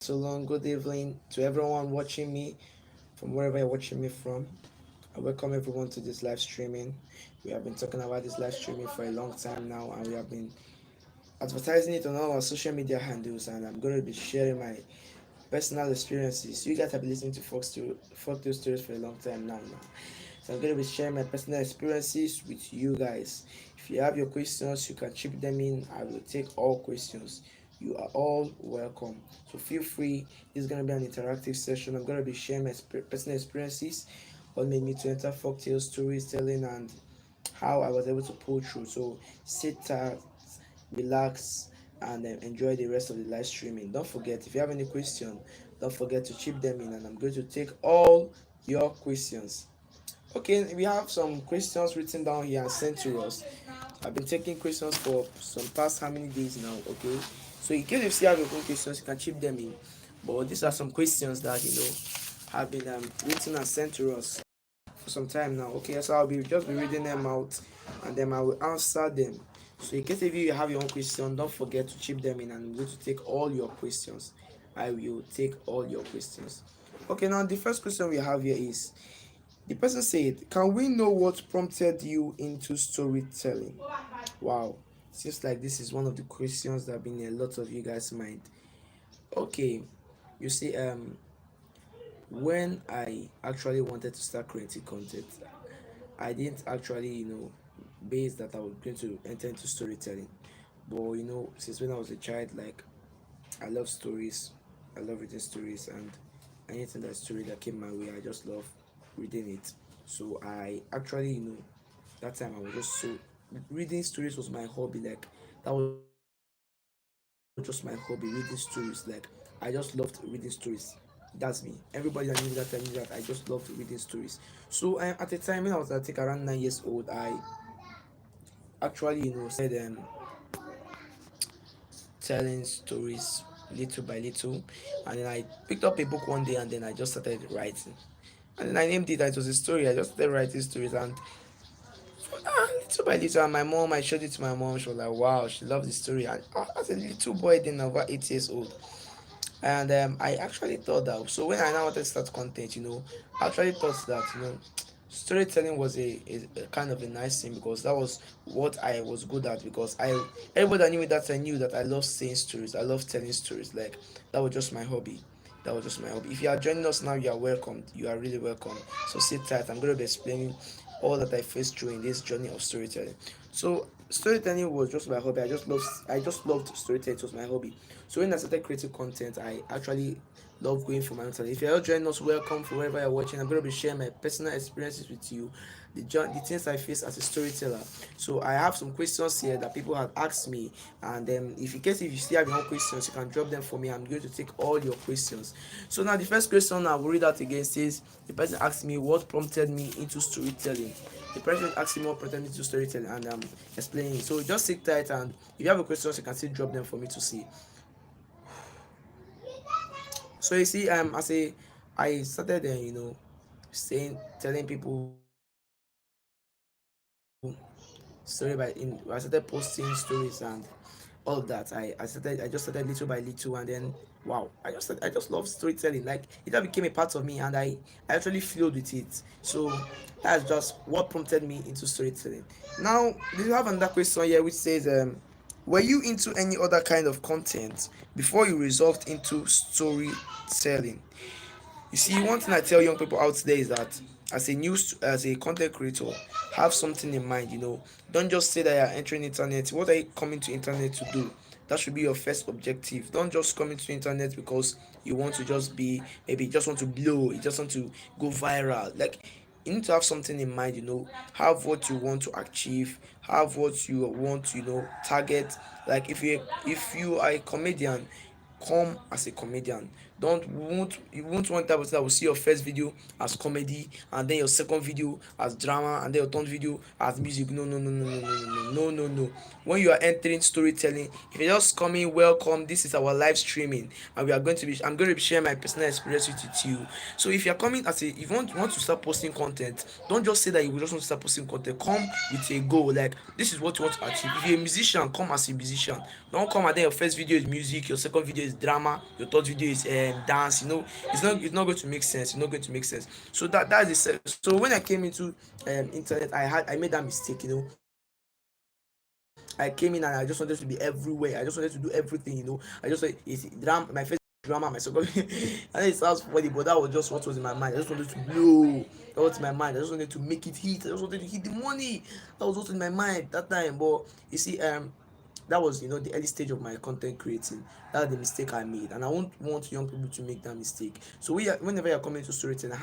So long, good evening to everyone watching me from wherever you're watching me from. I welcome everyone to this live streaming. We have been talking about this live streaming for a long time now, and we have been advertising it on all our social media handles. And I'm going to be sharing my personal experiences. You guys have been listening to folktale stories for a long time now. So I'm going to be sharing my personal experiences with you guys. If you have your questions, you can chip them in. I will take all questions. You are all welcome. So feel free. This is going to be an interactive session. I'm going to be sharing my personal experiences, what made me to enter folktale storytelling, and how I was able to pull through. So sit tight, relax, and enjoy the rest of the live streaming. Don't forget, if you have any question, don't forget to chip them in, and I'm going to take all your questions. Okay, we have some questions written down here and sent to us. I've been taking questions for some past how many days now, okay? So in case you still have your own questions, you can chip them in. But these are some questions that have been written and sent to us for some time now. Okay, so I'll be just be reading them out and then I will answer them. So in case if you have your own question, don't forget to chip them in and I'm going to take all your questions. I will take all your questions. Okay, now the first question we have here is the person said, "Can we know what prompted you into storytelling?" Wow, seems like this is one of the questions that have been in a lot of you guys' mind. Okay, you see, when I actually wanted to start creating content, I didn't actually, base that I was going to enter into storytelling. But since when I was a child, like I love stories, I love reading stories, and anything that story that came my way, I just love reading it. So I actually, that time I was just so reading stories was my hobby. Like that was just my hobby, reading stories. Like I just loved reading stories. That's me. Everybody that knew me that time knew that I just loved reading stories. So at the time when I was, I think, around 9 years old, I actually, started telling stories little by little, and then I picked up a book one day and then I just started writing. And then I named it, it was a story. I just started writing stories, and little by little, and my mom, I showed it to my mom. She was like, wow, she loved the story. And as a little boy, then over 8 years old, and I actually thought that. So when I now wanted to start content, I actually thought that storytelling was a kind of a nice thing because that was what I was good at. Because everybody that knew me that I knew that I love saying stories, I love telling stories. Like that was just my hobby. That was just my hobby. If you are joining us now, you are welcome. You are really welcome. So sit tight. I'm going to be explaining all that I faced through in this journey of storytelling. So storytelling was just my hobby. I just loved storytelling. It was my hobby. So when I started creating content, I actually love going for my own talent. If you're not joining us, welcome from wherever you're watching. I'm going to be sharing my personal experiences with you, the things I face as a storyteller. So I have some questions here that people have asked me, and if in case if you still have your own questions, you can drop them for me. I'm going to take all your questions. So now the first question I will read out again says the person asked me what prompted me into storytelling. The person asked me what prompted me into storytelling, and I'm explaining. So just sit tight, and if you have a question, you can still drop them for me to see. So you see, I started, saying, telling people story by in. I started posting stories and all of that. I just started little by little, and then wow, I just love storytelling. Like it just became a part of me, and I actually flowed with it. So that's just what prompted me into storytelling. Now, do you have another question here which says, were you into any other kind of content before you resolved into storytelling? You see, one thing I tell young people out there is that as a content creator, have something in mind. Don't just say that you're entering internet. What are you coming to internet to do? That should be your first objective. Don't just come into internet because you want to just be, maybe you just want to blow, you just want to go viral. Like you need to have something in mind. Have what you want to achieve, have what you want to target. Like if you are a comedian, come as a comedian. Don't won't you won't want that person that will see your first video as comedy and then your second video as drama and then your third video as music. No, no, no, no, no, no, no, no, no, no. When you are entering storytelling, if you're just coming, welcome. This is our live streaming, and I'm going to be sharing my personal experience with you. So if you're coming as a if you want to start posting content, don't just say that you just want to start posting content. Come with a goal. Like this is what you want to achieve. If you're a musician, come as a musician. Don't come and then your first video is music, your second video is is drama, your third video is dance. It's not going to make sense. It's not going to make sense. So that's the so when I came into internet, I made that mistake. I came in and I just wanted to be everywhere. I just wanted to do everything. I just like, it's drama. My first drama, my second I know it sounds funny, but that was just what was in my mind. I just wanted to blow. That was in my mind. I just wanted to make it hit. I just wanted to hit the money. That was also in my mind that time. But you see, that was the early stage of my content creating. That's the mistake I made, and I won't want young people to make that mistake. So whenever you're coming to storytelling,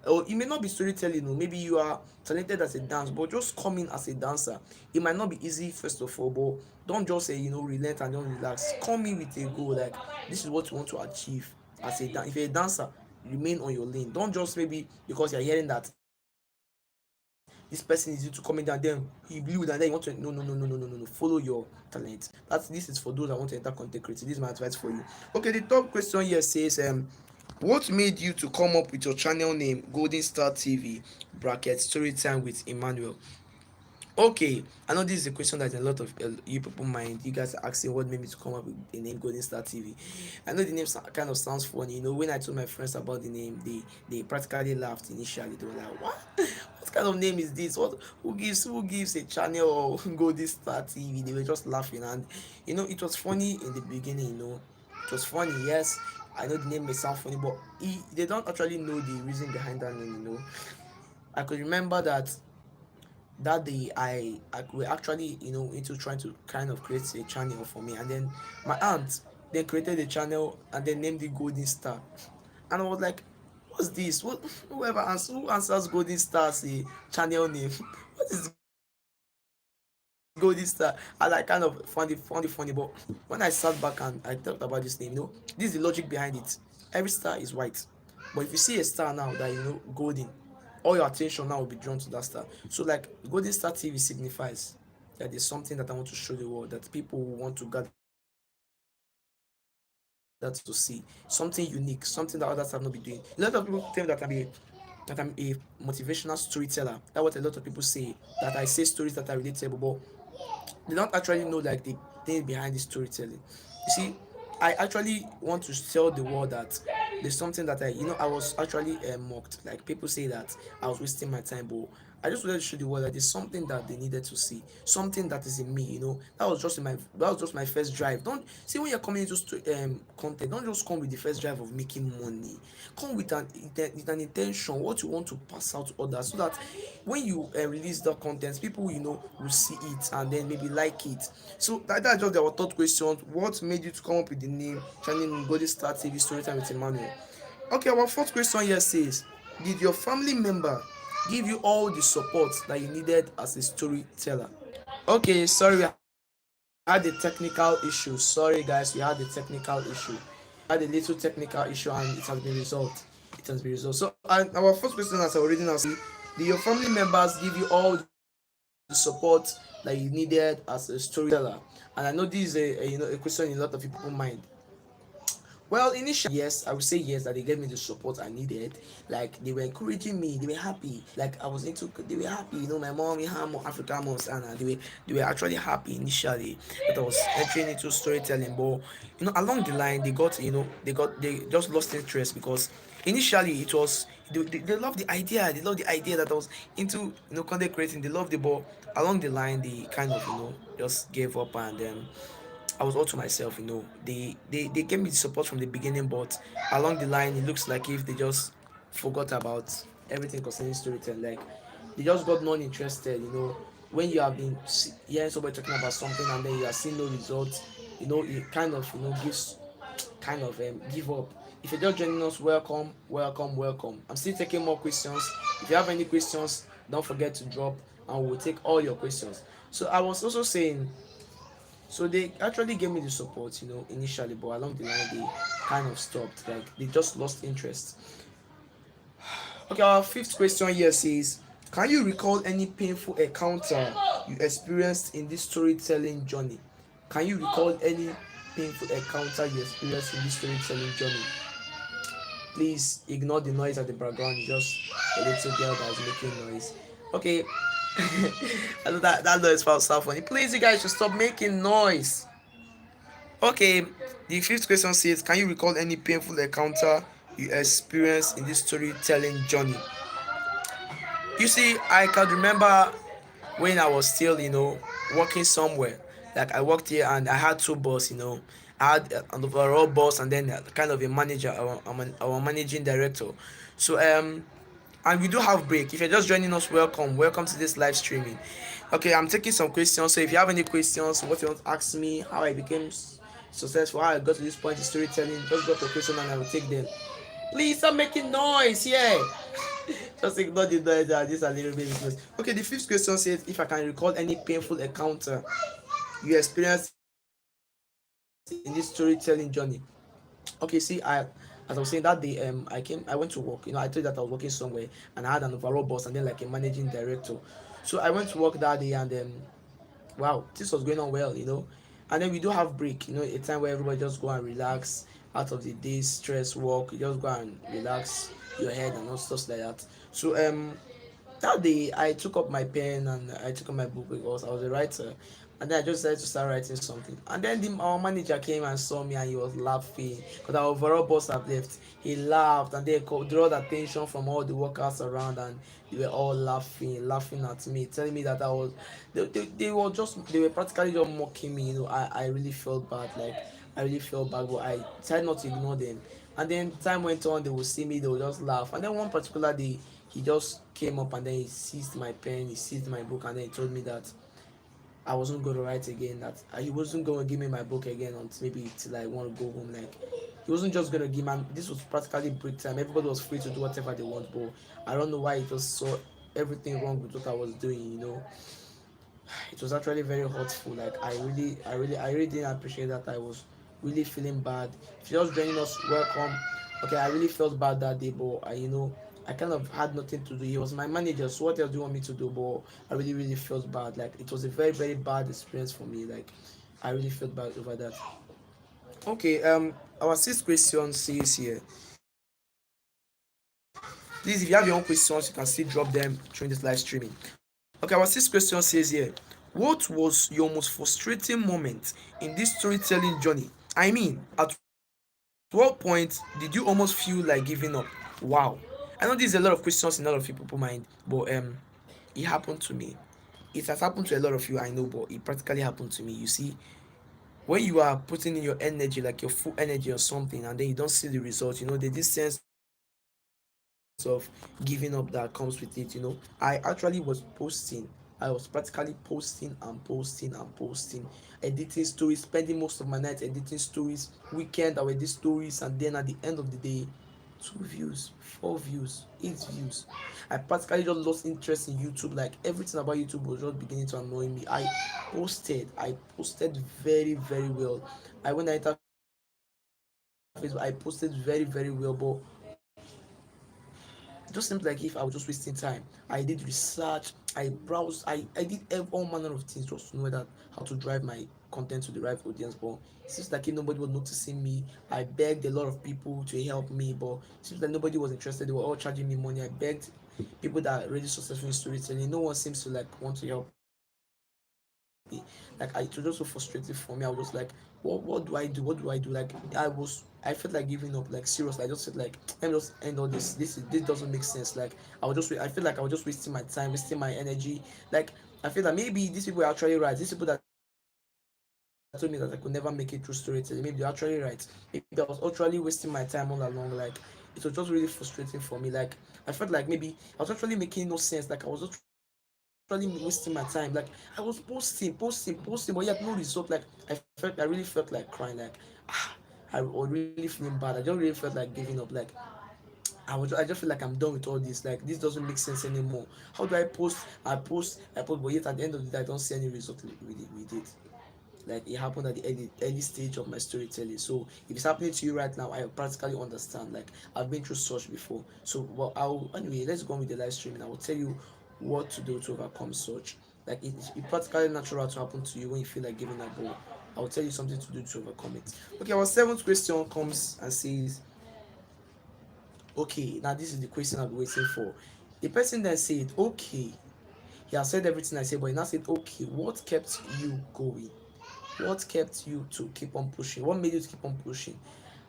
or it may not be storytelling, maybe you are talented as a dance, but just come in as a dancer. It might not be easy first of all, but don't just say relent and don't relax. Come in with a goal, like this is what you want to achieve as a if you're a dancer. Remain on your lane. Don't just maybe because you're hearing that this person is into coming down, then he blew, and then you want to no. Follow your talent. This is for those that want to enter content creating. This is my advice for you. Okay, the top question here says what made you to come up with your channel name Golden Star TV bracket story time with Emmanuel? Okay, I know this is a question that a lot of you people mind. You guys are asking what made me to come up with the name Golden Star TV. I know the name kind of sounds funny. When I told my friends about the name, they practically laughed initially. They were like, "What? What kind of name is this? What? Who gives a channel Golden Star TV?" They were just laughing, and it was funny in the beginning. It was funny. Yes, I know the name may sound funny, but they don't actually know the reason behind that name. I could remember that day I were actually into trying to kind of create a channel for me, and then my aunt then created a channel and then named it Golden Star, and I was like, what's this? Who answers Golden Star as a channel name? What is Golden Star? I like kind of found it funny, but when I sat back and I thought about this name, this is the logic behind it. Every star is white, but if you see a star now that golden, all your attention now will be drawn to that star. So like Golden Star TV signifies that there's something that I want to show the world, that people want to gather to see, something unique, something that others have not been doing. A lot of people claim that I'm a motivational storyteller. That's what a lot of people say, that I say stories that are relatable, but they don't actually know like the thing behind the storytelling. You see, I actually want to tell the world that there's something that I was actually mocked. Like people say that I was wasting my time, but I just wanted to show the world that there's something that they needed to see, something that is in me. That was just my first drive. Don't see when you're coming into content. Don't just come with the first drive of making money. Come with an intention, what you want to pass out to others, so that when you release the content, people will see it and then maybe like it. So that's just our third question. What made you to come up with the name channel Golden Star TV Storytime with Emmanuel? Okay, our fourth question here says, did your family member give you all the support that you needed as a storyteller? Okay, sorry, we had a technical issue. Sorry guys, we had a technical issue. We had a little technical issue and it has been resolved. So our first question, as I already now say, did your family members give you all the support that you needed as a storyteller? And I know this is a question in a lot of people mind. Well, initially, yes, I would say yes, that they gave me the support I needed. Like they were encouraging me, they were happy. Like they were happy. My mom, her African moms, and they were actually happy initially that I was entering into storytelling. But along the line, they just lost interest because initially it was they loved the idea. They loved the idea that I was into content creating. They loved it, but along the line, they kind of just gave up and then. I was all to myself. They gave me the support from the beginning, but along the line, it looks like if they just forgot about everything concerning storytelling. Like they just got non-interested. When you have been hearing somebody talking about something and then you are seeing no results, it kind of gives kind of give up. If you're just joining us, welcome, welcome, welcome. I'm still taking more questions. If you have any questions, don't forget to drop and we'll take all your questions. So I was also saying, so they actually gave me the support, initially, but along the line they kind of stopped. Like they just lost interest. Okay, our fifth question here says, can you recall any painful encounter you experienced in this storytelling journey? Can you recall any painful encounter you experienced in this storytelling journey? Please ignore the noise at the background. It's just a little girl that is making noise. Okay. I know that noise sounds funny. Please, you guys should stop making noise. Okay, the fifth question says, can you recall any painful encounter you experienced in this storytelling journey? You see, I can remember when I was still, working somewhere. Like I worked here and I had two boss, I had an overall boss and then kind of a manager, our managing director. So and we do have break. If you're just joining us, welcome to this live streaming. Okay, I'm taking some questions. So if you have any questions, what you want to ask me, how I became successful, how I got to this point in storytelling, just drop a question and I will take them. Please stop making noise here. Just ignore the noise. This a little bit noise. Okay, the fifth question says, if I can recall any painful encounter you experienced in this storytelling journey. Okay, see, as I was saying that day, I went to work. I told you that I was working somewhere and I had an overall boss and then like a managing director. So I went to work that day and wow, this was going on well. And then we do have break, a time where everybody just go and relax out of the day's stress work. You just go and relax your head and all stuff like that. So that day I took up my pen and I took up my book because I was a writer. And then I just decided to start writing something. And then our manager came and saw me and he was laughing because our overall boss had left. He laughed and they drew the attention from all the workers around and they were all laughing at me, telling me that they were practically just mocking me. I really felt bad. Like I really felt bad, but I tried not to ignore them. And then time went on, they would see me, they would just laugh. And then one particular day, he just came up and then he seized my pen, he seized my book, and then he told me that I wasn't going to write again, that he wasn't going to give me my book again until maybe till I want to go home. Like, he wasn't just going to give me, this was practically break time. Everybody was free to do whatever they want, but I don't know why he just saw everything wrong with what I was doing. It was actually very hurtful. Like I really didn't appreciate that. I was really feeling bad. If you're just joining us, welcome. Okay, I really felt bad that day, but I kind of had nothing to do. He was my manager, so what else do you want me to do? But I really felt bad. Like it was a very bad experience for me. Like I really felt bad over that. Okay, our sixth question says here. Please, if you have your own questions, you can still drop them during this live streaming. Okay, our sixth question says here, what was your most frustrating moment in this storytelling journey? I mean, at what point did you almost feel like giving up? Wow. I know there's a lot of questions in a lot of people's mind, but it happened to me. It has happened to a lot of you, I know, but it practically happened to me. You see, when you are putting in your energy, like your full energy or something, and then you don't see the result, there's this sense of giving up that comes with it. I actually was posting. I was practically posting and editing stories, spending most of my night editing stories, weekend I would edit stories, and then at the end of the day, 2 views, 4 views, 8 views. I practically just lost interest in YouTube. Like everything about YouTube was just beginning to annoy me. I posted very well. I when I enter Facebook, I posted very well, but it just seems like if I was just wasting time. I did research, I browsed, I did all manner of things just to know that how to drive my content to the right audience. But it seems like if nobody was noticing me. I begged a lot of people to help me, but it seems like nobody was interested. They were all charging me money. I begged people that are really successful in storytelling. No one seems to like want to help me. Like it was just so frustrating for me. I was just like, what do I do? What do I do? I felt like giving up. Like seriously, I just felt like let me just end all this. This doesn't make sense. Like I feel like I was just wasting my time, wasting my energy. Like I feel that maybe these people are actually right. These people that told me that I could never make it through storytelling, maybe they're actually right. Maybe I was actually wasting my time all along. Like it was just really frustrating for me. Like I felt like maybe I was actually making no sense. Like I was actually wasting my time. Like I was posting, but yet no result. Like I really felt like crying. Like I was really feeling bad. I just really felt like giving up. Like I just feel like I'm done with all this. Like this doesn't make sense anymore. How do I post? I post, but yet at the end of the day, I don't see any result with it. Like it happened at the early stage of my storytelling. So if it's happening to you right now, I practically understand. Like I've been through such before. So well, I'll anyway. Let's go on with the live streaming. I will tell you what to do to overcome such. Like it's practically natural to happen to you when you feel like giving up. But I will tell you something to do to overcome it. Okay, our seventh question comes and says, okay, now this is the question I've been waiting for. The person then said, okay, he has said everything I said, but he now said, okay, what kept you going? what kept you to keep on pushing? What made you to keep on pushing?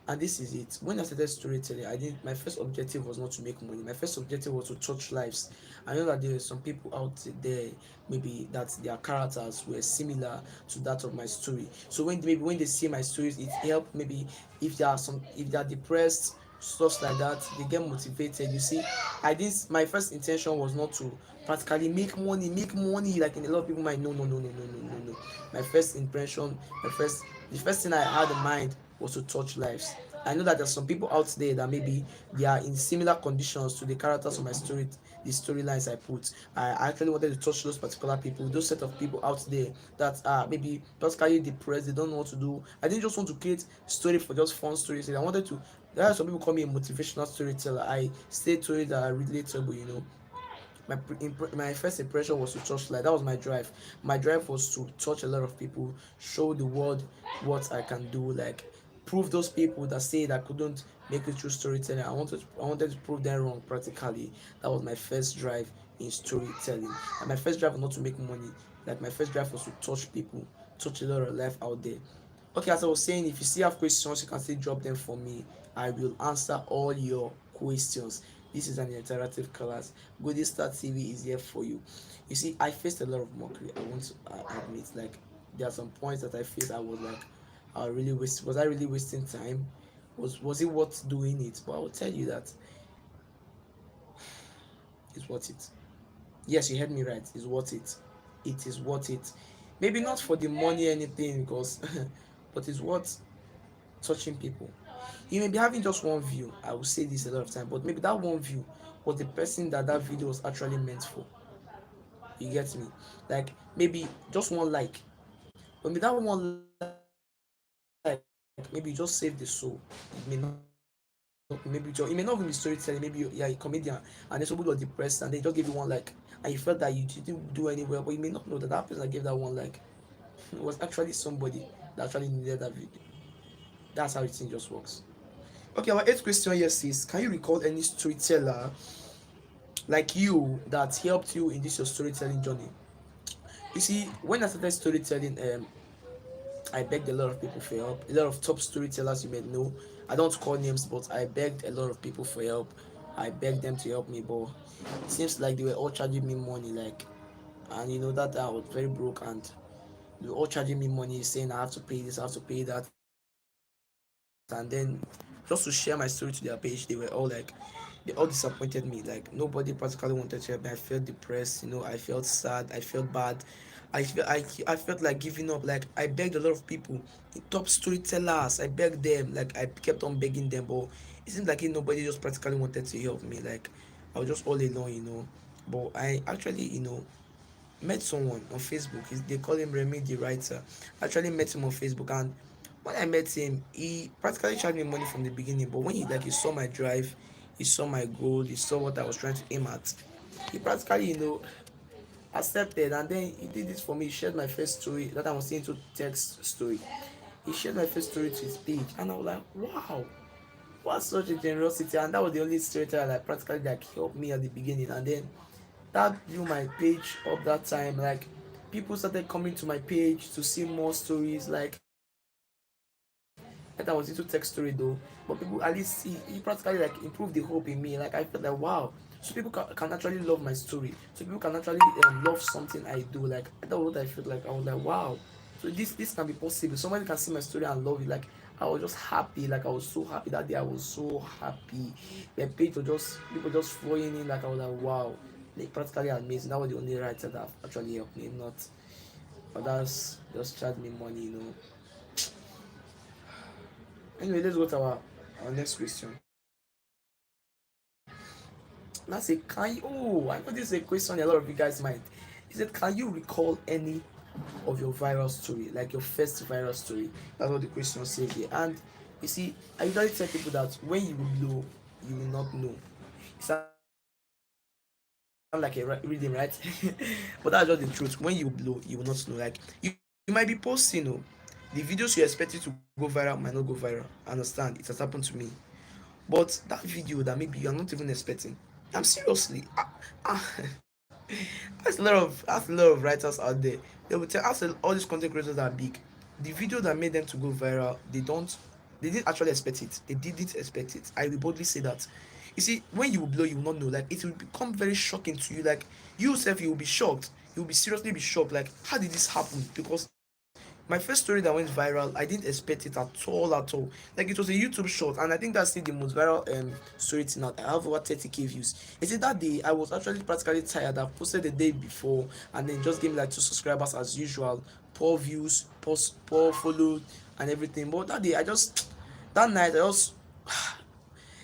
And this is it. When I started storytelling, I didn't my first objective was not to make money. My first objective was to touch lives. I know that there are some people out there, maybe that their characters were similar to that of my story. So when they see my stories, it helped. Maybe if they are depressed, stuff like that, they get motivated. You see, I didn't my first intention was not to practically make money like in a lot of people might. No. My first impression, the first thing I had in mind was to touch lives. I know that there's some people out there that maybe they are in similar conditions to the characters of my story, the storylines I put. I actually wanted to touch those particular people, those set of people out there that are maybe practically depressed, they don't know what to do. I didn't just want to create story for just fun stories. I wanted to. There are some people call me a motivational storyteller. I say stories that are relatable, my first impression was to touch light. That was my drive. My drive was to touch a lot of people, show the world what I can do, like prove those people that say that I couldn't make it through storytelling. I wanted to prove them wrong practically. That was my first drive in storytelling. And my first drive was not to make money. Like my first drive was to touch people, touch a lot of life out there. Okay, as I was saying, if you still have questions, you can still drop them for me. I will answer all your questions. This is an interactive class. Goody Star TV is here for you. You see, I faced a lot of mockery. I want to admit, like there are some points that I faced. I was like, was I really wasting time? Was it worth doing it? But I will tell you that it's worth it. Yes, you heard me right. It's worth it. It is worth it. Maybe not for the money or anything, because, but it's worth touching people. You may be having just one view. I will say this a lot of time, but maybe that one view was the person that video was actually meant for. You get me? Like maybe just one like. But maybe that one like, maybe you just save the soul. It may not. Maybe it may not even be storytelling. Maybe you're a comedian and then somebody was depressed and they just gave you one like, and you felt that you didn't do any well. But you may not know that that person that gave that one like was actually somebody that actually needed that video. That's how the thing just works. Okay, our eighth question here says, can you recall any storyteller like you that helped you in this your storytelling journey? You see, when I started storytelling, I begged a lot of people for help. A lot of top storytellers you may know. I don't call names, but I begged a lot of people for help. I begged them to help me, but it seems like they were all charging me money, like, and that I was very broke, and they were all charging me money, saying I have to pay this, I have to pay that, and then just to share my story to their page, they all disappointed me. Like nobody practically wanted to help me. I felt depressed. I felt sad. I felt bad. I felt like giving up. Like I begged a lot of people, top storytellers. I begged them. Like I kept on begging them, but it seems like nobody just practically wanted to help me. Like I was just all alone. But I actually, met someone on Facebook. They call him Remy the writer. I actually met him on Facebook, and when I met him, he practically charged me money from the beginning. But when he saw my drive, he saw my goal, he saw what I was trying to aim at, he practically accepted, and then he did this for me. He shared my first story that I was saying to text story. He shared my first story to his page, and I was like, wow, what such a generosity. And that was the only storyteller that practically like helped me at the beginning. And then that blew my page up that time. Like people started coming to my page to see more stories. Like that I was into text story though, but people at least he practically like improved the hope in me. Like I felt like wow, so people can actually love my story. So people can actually love something I do. Like that was what I felt like. I was like wow. So this can be possible. Somebody can see my story and love it. Like I was just happy. Like I was so happy that day. I was so happy. The page was just people just flowing in. Like I was like wow. Like practically amazing. That was the only writer that actually helped me. Not others just charged me money. Anyway, let's go to our next question. That's a can you, I know this is a question a lot of you guys might. He said, can you recall any of your viral story, like your first viral story? That's what the question says here. And you see, I usually tell people that when you will blow, you will not know. It sounds like a reading, right? But that's just the truth. When you blow, you will not know. Like you might be posting, the videos you expected to go viral might not go viral. I understand, it has happened to me. But that video that maybe you are not even expecting, I'm seriously, that's a lot of writers out there. They will tell us all these content creators are big. the video that made them to go viral, they didn't actually expect it. They didn't expect it. I will boldly say that. You see, when you will blow, you will not know. Like it will become very shocking to you. Like you yourself, you will be shocked. You will be seriously be shocked. Like how did this happen? Because my first story that went viral, I didn't expect it at all, at all. Like it was a YouTube short, and I think that's still the most viral story till now. I have over 30K views. You see, that day I was actually practically tired. I posted the day before, and then just gave me like 2 subscribers as usual, poor views, poor follow, and everything. But that day, that night, I just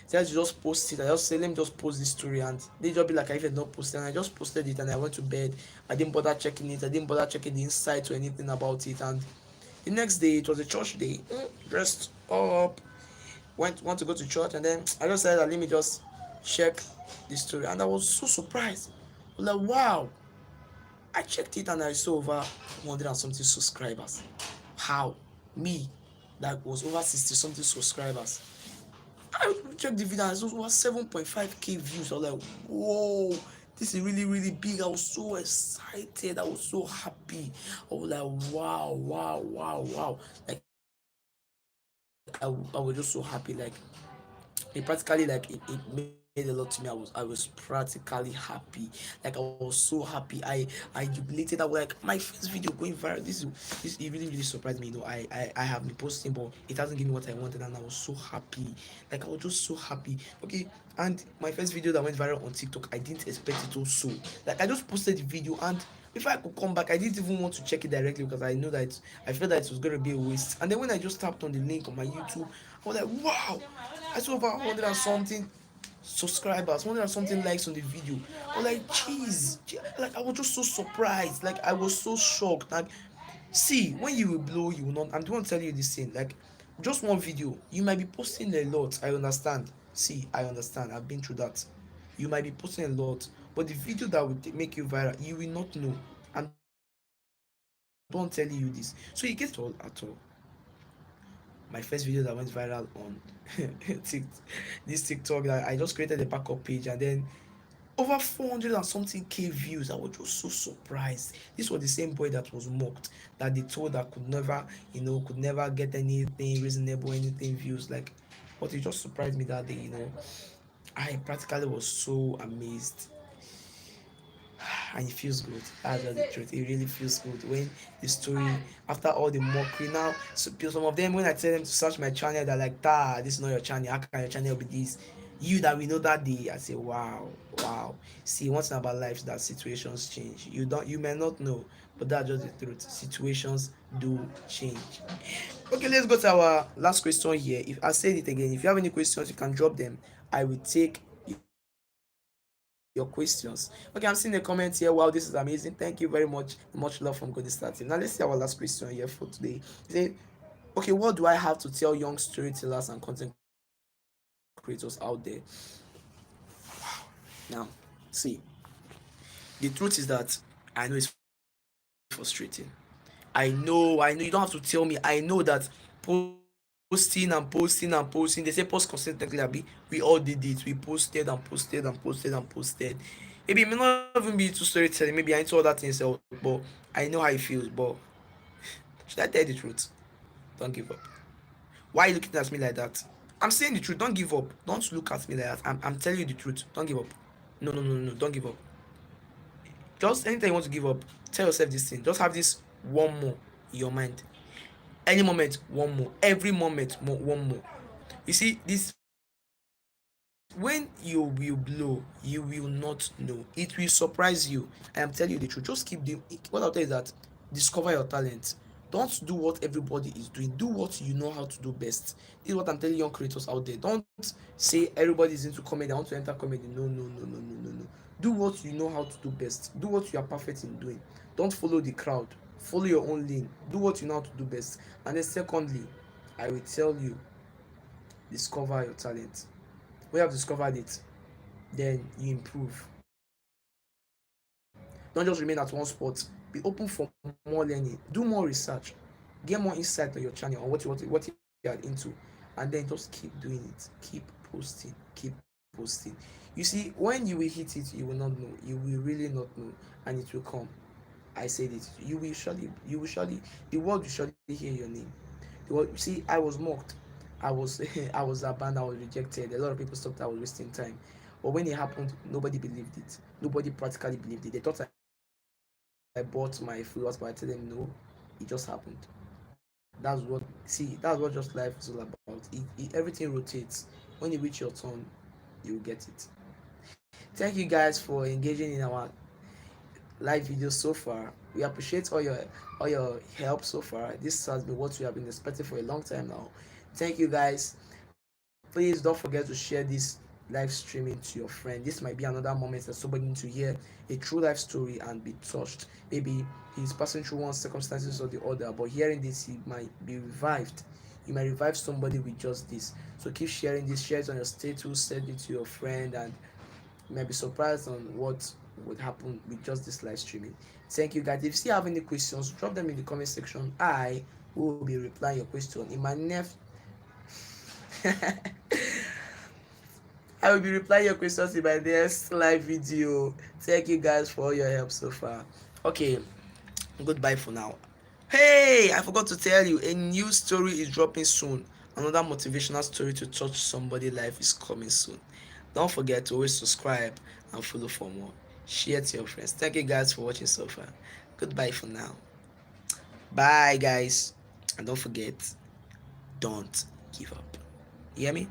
said to just post it. I just say, let me just post this story, and they just be like, I even not posted. And I just posted it, and I went to bed. I didn't bother checking it. I didn't bother checking the insights or anything about it. And the next day, it was a church day. Dressed all up, want to go to church, and then I just said, let me just check the story, and I was so surprised. I was like, wow! I checked it, and I saw over 100 and something subscribers. How? Me, that was over 60 something subscribers. I checked the video and it was over 7.5K views. I was like, whoa, this is really, really big. I was so excited. I was so happy. I was like, wow, wow, wow, wow. Like, I was just so happy. Like, it made a lot to me. I was practically happy. Like I was so happy. I jubilated. I was like, my first video going viral. This it really surprised me. I have been posting, but it hasn't given me what I wanted, and I was so happy. Like I was just so happy. Okay, and my first video that went viral on TikTok, I didn't expect it also. Like I just posted the video, and before I could come back, I didn't even want to check it directly because I know that I felt that it was gonna be a waste. And then when I just tapped on the link on my YouTube, I was like, wow! I saw over 100 and something subscribers, 100 and something likes on the video. I was like, jeez, like I was just so surprised. Like I was so shocked. Like, see, when you will blow, you will not. I'm going to tell you this thing. Like, just one video, you might be posting a lot. I understand. See, I understand. I've been through that. You might be posting a lot, but the video that will make you viral, you will not know. I'm don't telling you this. So you get all at all. My first video that went viral on this TikTok, that I just created a backup page, and then over 400 and something K views. I was just so surprised. This was the same boy that was mocked, that they told that could never get anything reasonable, anything views. Like, but it just surprised me that day. I practically was so amazed, and it feels good. That's just the truth. It really feels good when the story, after all the mockery. Now, so some of them, when I tell them to search my channel, they're like, "Ah, this is not your channel. How can your channel be this? You that we know that day." I say, "Wow, wow." See, one thing about life is that situations change. You may not know, but that's just the truth. Situations do change. Okay, let's go to our last question here. If I said it again, if you have any questions, you can drop them. I will take your questions. Okay, I'm seeing the comments here. Wow, this is amazing. Thank you very much. Much love from Golden Star Team. Now let's see our last question here for today. He said, okay, what do I have to tell young storytellers and content creators out there? Now, see, the truth is that I know it's frustrating. I know you don't have to tell me. I know that posting and posting and posting, they say post consistently, abi. We all did it. We posted and posted and posted and posted. Maybe it may not even be to storytelling, maybe I into other things else, but I know how it feels. But should I tell you the truth? Don't give up. Why are you looking at me like that? I'm saying the truth. Don't give up. Don't look at me like that. I'm telling you the truth. Don't give up. No. Don't give up. Just anytime you want to give up, tell yourself this thing. Just have this one more in your mind. Any moment, one more. Every moment, one more. You see, this when you will blow, you will not know. It will surprise you. I am telling you the truth. Just keep doing. What I'll tell you is that discover your talent. Don't do what everybody is doing. Do what you know how to do best. This is what I'm telling young creators out there. Don't say everybody is into comedy. I want to enter comedy. No. Do what you know how to do best. Do what you are perfect in doing. Don't follow the crowd. Follow your own lane. Do what you know how to do best. And then secondly, I will tell you, discover your talent. When you have discovered it, then you improve. Don't just remain at one spot. Be open for more learning. Do more research. Get more insight on your channel on what you are into, and then just keep doing it. Keep posting. Keep posting. You see, when you will hit it, you will not know. You will really not know, and it will come. I said it, you will surely, the world will surely hear your name. The world, see, I was mocked, I was I was abandoned, I was rejected. A lot of people thought I was wasting time. But when it happened, nobody believed it. Nobody practically believed it. They thought I bought my followers, but I told them no, it just happened. That's what, see, that's what just life is all about. Everything rotates. When you reach your turn, you'll get it. Thank you guys for engaging in our live video so far. We appreciate all your help so far. This has been what we have been expecting for a long time now. Thank you guys. Please don't forget to share this live streaming to your friend. This might be another moment that somebody needs to hear a true life story and be touched. Maybe he's passing through one circumstances or the other, but hearing this, he might be revived. You might revive somebody with just this. So keep sharing this, share it on your status, send it to your friend, and you might be surprised on what would happen with just this live streaming. Thank you guys. If you still have any questions, drop them in the comment section. I will be replying your question in my next I will be replying your questions in my next live video. Thank you guys for all your help so far. Okay, goodbye for now. Hey, I forgot to tell you, a new story is dropping soon. Another motivational story to touch somebody's life is coming soon. Don't forget to always subscribe and follow for more. Share to your friends. Thank you guys for watching so far. Goodbye for now. Bye, guys. And don't forget, don't give up. You hear me?